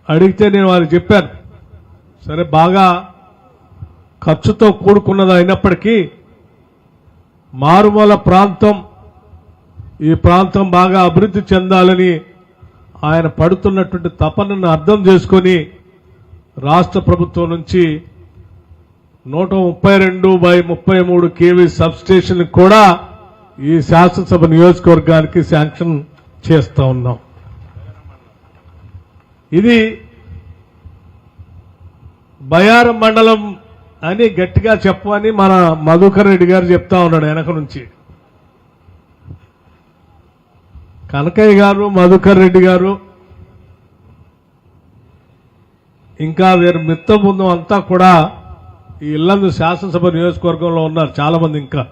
అడిగితే నేను వారికి చెప్పాను, సరే బాగా ఖర్చుతో కూడుకున్నది అయినప్పటికీ మారుమూల ప్రాంతం, ఈ ప్రాంతం బాగా అభివృద్ధి చెందాలని ఆయన పడుతున్నటువంటి తపనను అర్థం చేసుకొని రాష్ట్ర ప్రభుత్వం నుంచి 132/33 kV సబ్స్టేషన్ కూడా ఈ శాసనసభ నియోజకవర్గానికి శాంక్షన్ చేస్తా ఉన్నాం. ఇది బయారం మండలం అని గట్టిగా చెప్పమని మన మధుకర్ రెడ్డి గారు చెప్తా ఉన్నాడు వెనక నుంచి. కనకయ్య గారు, మధుకర్ రెడ్డి గారు, ఇంకా వీరి మిత్ర బృందం అంతా కూడా ఈ ఇల్లందు శాసనసభ నియోజకవర్గంలో ఉన్నారు చాలా మంది. ఇంకా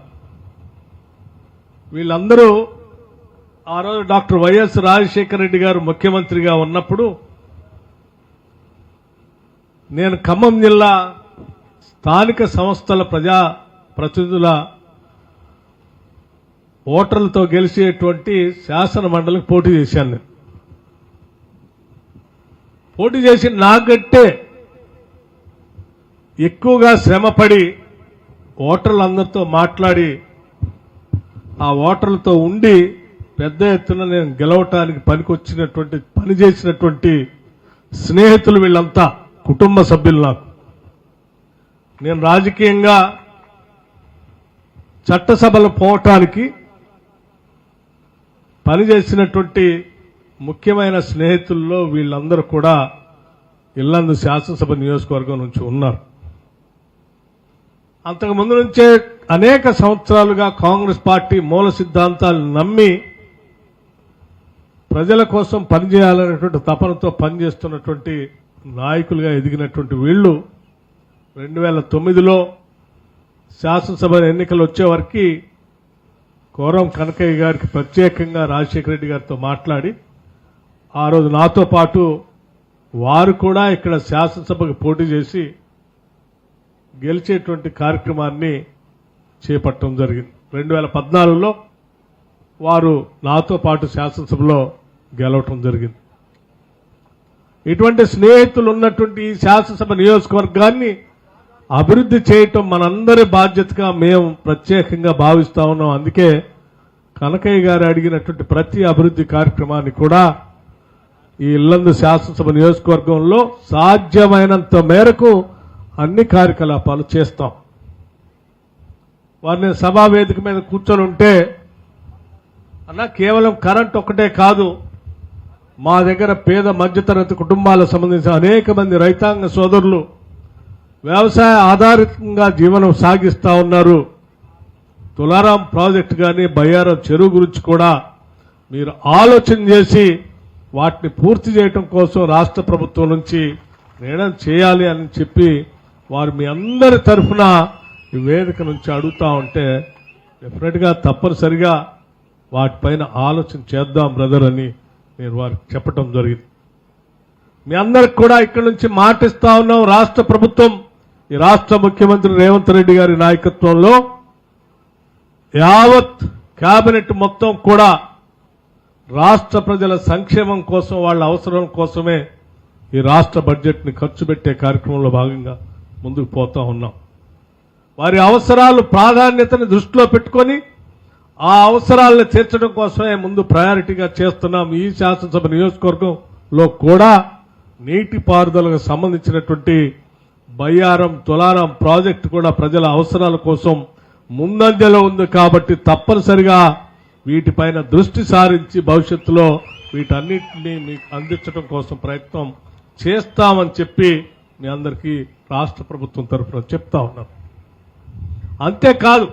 వీళ్ళందరూ ఆ రోజు డాక్టర్ వైఎస్ రాజశేఖర రెడ్డి గారు ముఖ్యమంత్రిగా ఉన్నప్పుడు నేను ఖమ్మం జిల్లా స్థానిక సంస్థల ప్రజా ప్రతినిధుల ఓటర్లతో గెలిచేటువంటి శాసన మండలికి పోటీ చేశాను. నేను పోటీ చేసి నాకంటే ఎక్కువగా శ్రమపడి ఓటర్లందరితో మాట్లాడి ఆ ఓటర్లతో ఉండి పెద్ద ఎత్తున నేను గెలవటానికి పని చేసినటువంటి స్నేహితులు వీళ్ళంతా కుటుంబ సభ్యులు. నాకు నేను రాజకీయంగా చట్టసభలు పోవటానికి పనిచేసినటువంటి ముఖ్యమైన స్నేహితుల్లో వీళ్ళందరూ కూడా ఇల్లందు శాసనసభ నియోజకవర్గం నుంచి ఉన్నారు. అంతకుముందు నుంచే అనేక సంవత్సరాలుగా కాంగ్రెస్ పార్టీ మూల సిద్ధాంతాలు నమ్మి ప్రజల కోసం పనిచేయాలనేటువంటి తపనతో పనిచేస్తున్నటువంటి నాయకులుగా ఎదిగినటువంటి వీళ్లు 2009లో శాసనసభ ఎన్నికలు వచ్చేవరకు కోరం కనకయ్య గారికి ప్రత్యేకంగా రాజశేఖర రెడ్డి గారితో మాట్లాడి ఆ రోజు నాతో పాటు వారు కూడా ఇక్కడ శాసనసభకు పోటీ చేసి గెలిచేటువంటి కార్యక్రమాన్ని చేపట్టడం జరిగింది. 2014లో వారు నాతో పాటు శాసనసభలో గెలవటం జరిగింది. ఇటువంటి స్నేహితులు ఉన్నటువంటి ఈ శాసనసభ నియోజకవర్గాన్ని అభివృద్ధి చేయటం మనందరి బాధ్యతగా మేము ప్రత్యేకంగా భావిస్తా ఉన్నాం. అందుకే కనకయ్య గారు అడిగినటువంటి ప్రతి అభివృద్ధి కార్యక్రమాన్ని కూడా ఈ ఇల్లందు శాసనసభ నియోజకవర్గంలో సాధ్యమైనంత మేరకు అన్ని కార్యకలాపాలు చేస్తాం. వారిని సభా వేదిక మీద కూర్చొని ఉంటే అన్న కేవలం కరెంట్ ఒక్కటే కాదు, మా దగ్గర పేద మధ్యతరగతి కుటుంబాలకు సంబంధించిన అనేక మంది రైతాంగ సోదరులు వ్యవసాయ ఆధారితంగా జీవనం సాగిస్తా ఉన్నారు. తులారాం ప్రాజెక్టు కానీ బయ్యారం చెరువు గురించి కూడా మీరు ఆలోచన చేసి వాటిని పూర్తి చేయడం కోసం రాష్ట్ర ప్రభుత్వం నుంచి నిర్ణయం చేయాలి అని చెప్పి వారు మీ అందరి తరఫున ఈ వేదిక నుంచి అడుగుతా ఉంటే డెఫినెట్గా తప్పనిసరిగా వాటిపైన ఆలోచన చేద్దాం బ్రదర్ అని నేను వారికి చెప్పడం జరిగింది. మీ అందరికి కూడా ఇక్కడి నుంచి మాటిస్తా ఉన్నాం. రాష్ట్ర ప్రభుత్వం, ఈ రాష్ట్ర ముఖ్యమంత్రి రేవంత్ రెడ్డి గారి నాయకత్వంలో యావత్ కేబినెట్ మొత్తం కూడా రాష్ట్ర ప్రజల సంక్షేమం కోసం, వాళ్ళ అవసరం కోసమే ఈ రాష్ట్ర బడ్జెట్ ని ఖర్చు పెట్టే కార్యక్రమంలో భాగంగా ముందుకు పోతా ఉన్నాం. వారి అవసరాలు ప్రాధాన్యతను దృష్టిలో పెట్టుకొని ఆ అవసరాలను తీర్చడం కోసమే ముందు ప్రయారిటీగా చేస్తున్నాం. ఈ శాసనసభ నియోజకవర్గంలో కూడా నీటిపారుదలకు సంబంధించినటువంటి బయ్యారం తులారాం ప్రాజెక్టు కూడా ప్రజల అవసరాల కోసం ముందంజలో ఉంది. కాబట్టి తప్పనిసరిగా వీటిపైన దృష్టి సారించి భవిష్యత్తులో వీటన్నిటినీ మీకు అందించడం కోసం ప్రయత్నం చేస్తామని చెప్పి మీ అందరికీ రాష్ట్ర ప్రభుత్వం తరఫున చెప్తా ఉన్నాను. అంతేకాదు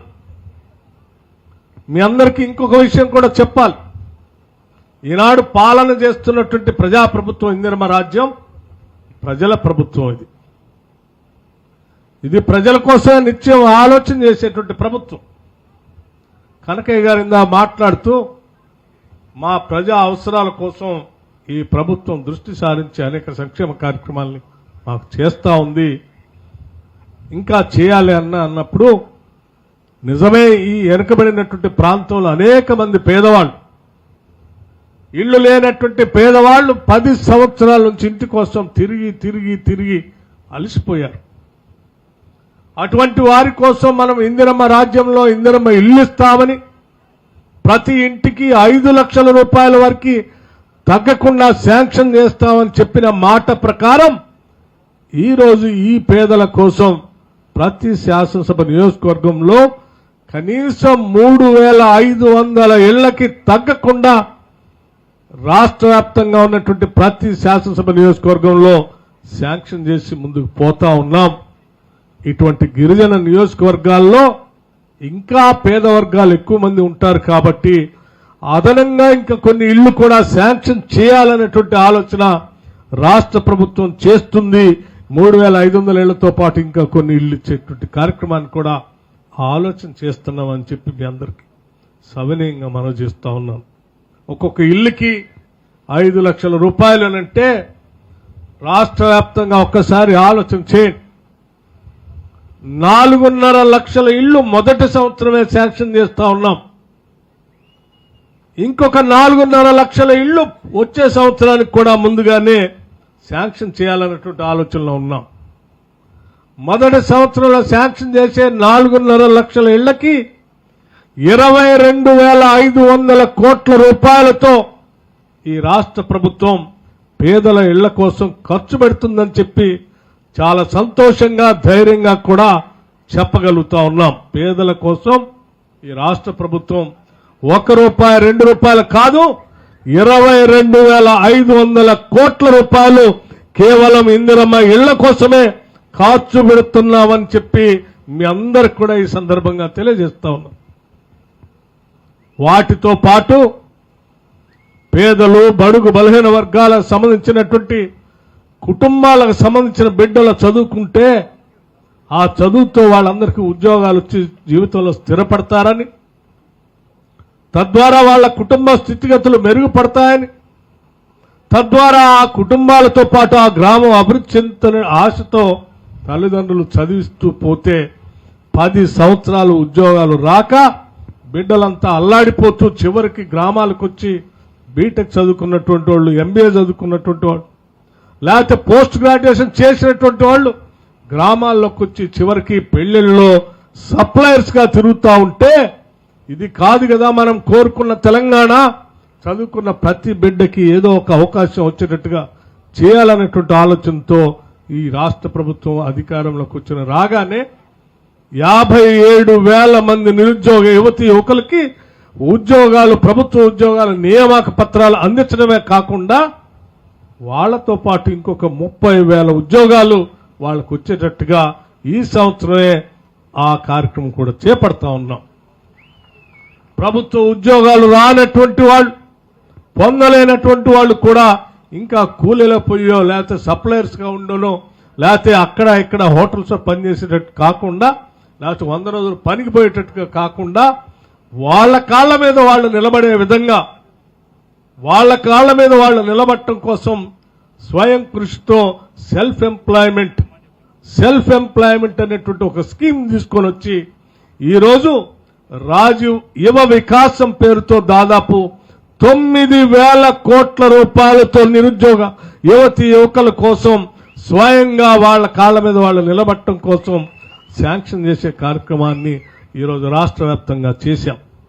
మీ అందరికీ ఇంకొక విషయం కూడా చెప్పాలి. ఈనాడు పాలన చేస్తున్నటువంటి ప్రజాప్రభుత్వం ఇందిరమ రాజ్యం ప్రజల ప్రభుత్వం. ఇది ప్రజల కోసమే నిత్యం ఆలోచన చేసేటువంటి ప్రభుత్వం. కనకయ్య గారు ఇందా మాట్లాడుతూ మా ప్రజా అవసరాల కోసం ఈ ప్రభుత్వం దృష్టి సారించి అనేక సంక్షేమ కార్యక్రమాలని మాకు చేస్తా ఉంది, ఇంకా చేయాలి అన్నప్పుడు నిజమే ఈ వెనుకబడినటువంటి ప్రాంతంలో అనేక మంది పేదవాళ్ళు ఇళ్లు లేనటువంటి పేదవాళ్లు 10 సంవత్సరాల నుంచి ఇంటి కోసం తిరిగి అలసిపోయారు. అటువంటి వారి కోసం మనం ఇందిరమ్మ రాజ్యంలో ఇందిరమ్మ ఇల్లు ఇస్తామని, ప్రతి ఇంటికి 5 లక్షల రూపాయల వరకు తగ్గకుండా శాంక్షన్ చేస్తామని చెప్పిన మాట ప్రకారం ఈరోజు ఈ పేదల కోసం ప్రతి శాసనసభ నియోజకవర్గంలో కనీసం 3,500 ఇళ్లకి తగ్గకుండా రాష్ట్ర వ్యాప్తంగా ఉన్నటువంటి ప్రతి శాసనసభ నియోజకవర్గంలో శాంక్షన్ చేసి ముందుకు పోతా ఉన్నాం. ఇటువంటి గిరిజన నియోజకవర్గాల్లో ఇంకా పేద వర్గాలు ఎక్కువ మంది ఉంటారు కాబట్టి అదనంగా ఇంకా కొన్ని ఇళ్లు కూడా శాంక్షన్ చేయాలనేటువంటి ఆలోచన రాష్ట్ర ప్రభుత్వం చేస్తుంది. 3,500 ఇళ్లతో పాటు ఇంకా కొన్ని ఇళ్లు ఇచ్చేటువంటి కార్యక్రమాన్ని కూడా ఆలోచన చేస్తున్నామని చెప్పి మీ అందరికీ సవినయంగా మనం చేస్తా ఉన్నాం. ఒక్కొక్క ఇల్లుకి 5 లక్షల రూపాయలు అంటే రాష్ట్ర వ్యాప్తంగా ఒక్కసారి ఆలోచన చేయండి. 4.5 లక్షల ఇళ్లు మొదటి సంవత్సరమే శాంక్షన్ చేస్తా ఉన్నాం. ఇంకొక 4.5 లక్షల ఇళ్లు వచ్చే సంవత్సరానికి కూడా ముందుగానే శాంక్షన్ చేయాలన్నటువంటి ఆలోచనలో ఉన్నాం. మొదటి సంవత్సరంలో శాంక్షన్ చేసే 4.5 లక్షల ఇళ్లకి 22,500 కోట్ల రూపాయలతో ఈ రాష్ట్ర ప్రభుత్వం పేదల ఇళ్ల కోసం ఖర్చు పెడుతుందని చెప్పి చాలా సంతోషంగా ధైర్యంగా కూడా చెప్పగలుగుతా ఉన్నాం. పేదల కోసం ఈ రాష్ట్ర ప్రభుత్వం ₹1, ₹2 కాదు 22,500 కోట్ల రూపాయలు కేవలం ఇందిరమ్మ ఇళ్ల కోసమే ఖర్చు పెడుతున్నామని చెప్పి మీ అందరికి కూడా ఈ సందర్భంగా తెలియజేస్తా ఉన్నాం. వాటితో పాటు పేదలు, బడుగు బలహీన వర్గాలకు సంబంధించినటువంటి కుటుంబాలకు సంబంధించిన బిడ్డలు చదువుకుంటే ఆ చదువుతో వాళ్ళందరికీ ఉద్యోగాలు వచ్చి జీవితంలో స్థిరపడతారని, తద్వారా వాళ్ళ కుటుంబ స్థితిగతులు మెరుగుపడతాయని, తద్వారా ఆ కుటుంబాలతో పాటు ఆ గ్రామం అభివృద్ధి చెందుతున్న ఆశతో తల్లిదండ్రులు చదివిస్తూ పోతే 10 సంవత్సరాలు ఉద్యోగాలు రాక బిడ్డలంతా అల్లాడిపోతూ చివరికి గ్రామాలకు వచ్చి బీటెక్ చదువుకున్నటువంటి వాళ్ళు, ఎంబీఏ చదువుకున్నటువంటి వాళ్ళు, లేకపోతే పోస్ట్ గ్రాడ్యుయేషన్ చేసినటువంటి వాళ్ళు గ్రామాల్లోకి వచ్చి చివరికి పెళ్లిళ్ళలో సప్లయర్స్ గా తిరుగుతూ ఉంటే ఇది కాదు కదా మనం కోరుకున్న తెలంగాణ. చదువుకున్న ప్రతి బిడ్డకి ఏదో ఒక అవకాశం వచ్చేటట్టుగా చేయాలనేటువంటి ఆలోచనతో ఈ రాష్ట్ర ప్రభుత్వం అధికారంలోకి వచ్చిన రాగానే 57,000 మంది నిరుద్యోగ యువకులకి ఉద్యోగాలు, ప్రభుత్వ ఉద్యోగాల నియామక పత్రాలు అందించడమే కాకుండా వాళ్లతో పాటు ఇంకొక 30,000 ఉద్యోగాలు వాళ్ళకు వచ్చేటట్టుగా ఈ సంవత్సరమే ఆ కార్యక్రమం కూడా చేపడతా ఉన్నాం. ప్రభుత్వ ఉద్యోగాలు రానటువంటి వాళ్ళు, పొందలేనటువంటి వాళ్ళు కూడా ఇంకా కూలీలో పోయో లేకపోతే సప్లయర్స్ గా ఉండనో లేకపోతే అక్కడ ఇక్కడ హోటల్స్ పనిచేసేటట్టు కాకుండా లేకపోతే 100 రోజులు పనికి పోయేటట్టుగా కాకుండా వాళ్ళ కాళ్ల మీద వాళ్ళు నిలబడే విధంగా, వాళ్ళ కాళ్ల మీద వాళ్ళు నిలబడటం కోసం స్వయం కృషితో సెల్ఫ్ ఎంప్లాయ్మెంట్ అనేటువంటి ఒక స్కీమ్ తీసుకొని వచ్చి ఈరోజు రాజీవ్ యువ వికాసం పేరుతో దాదాపు 9,000 కోట్ల రూపాయలతో నిరుద్యోగ యువకుల కోసం స్వయంగా వాళ్ళ కాళ్ల మీద వాళ్ళు నిలబడటం కోసం శాంక్షన్ చేసే కార్యక్రమాన్ని ఈరోజు రాష్ట్ర వ్యాప్తంగా చేశాం.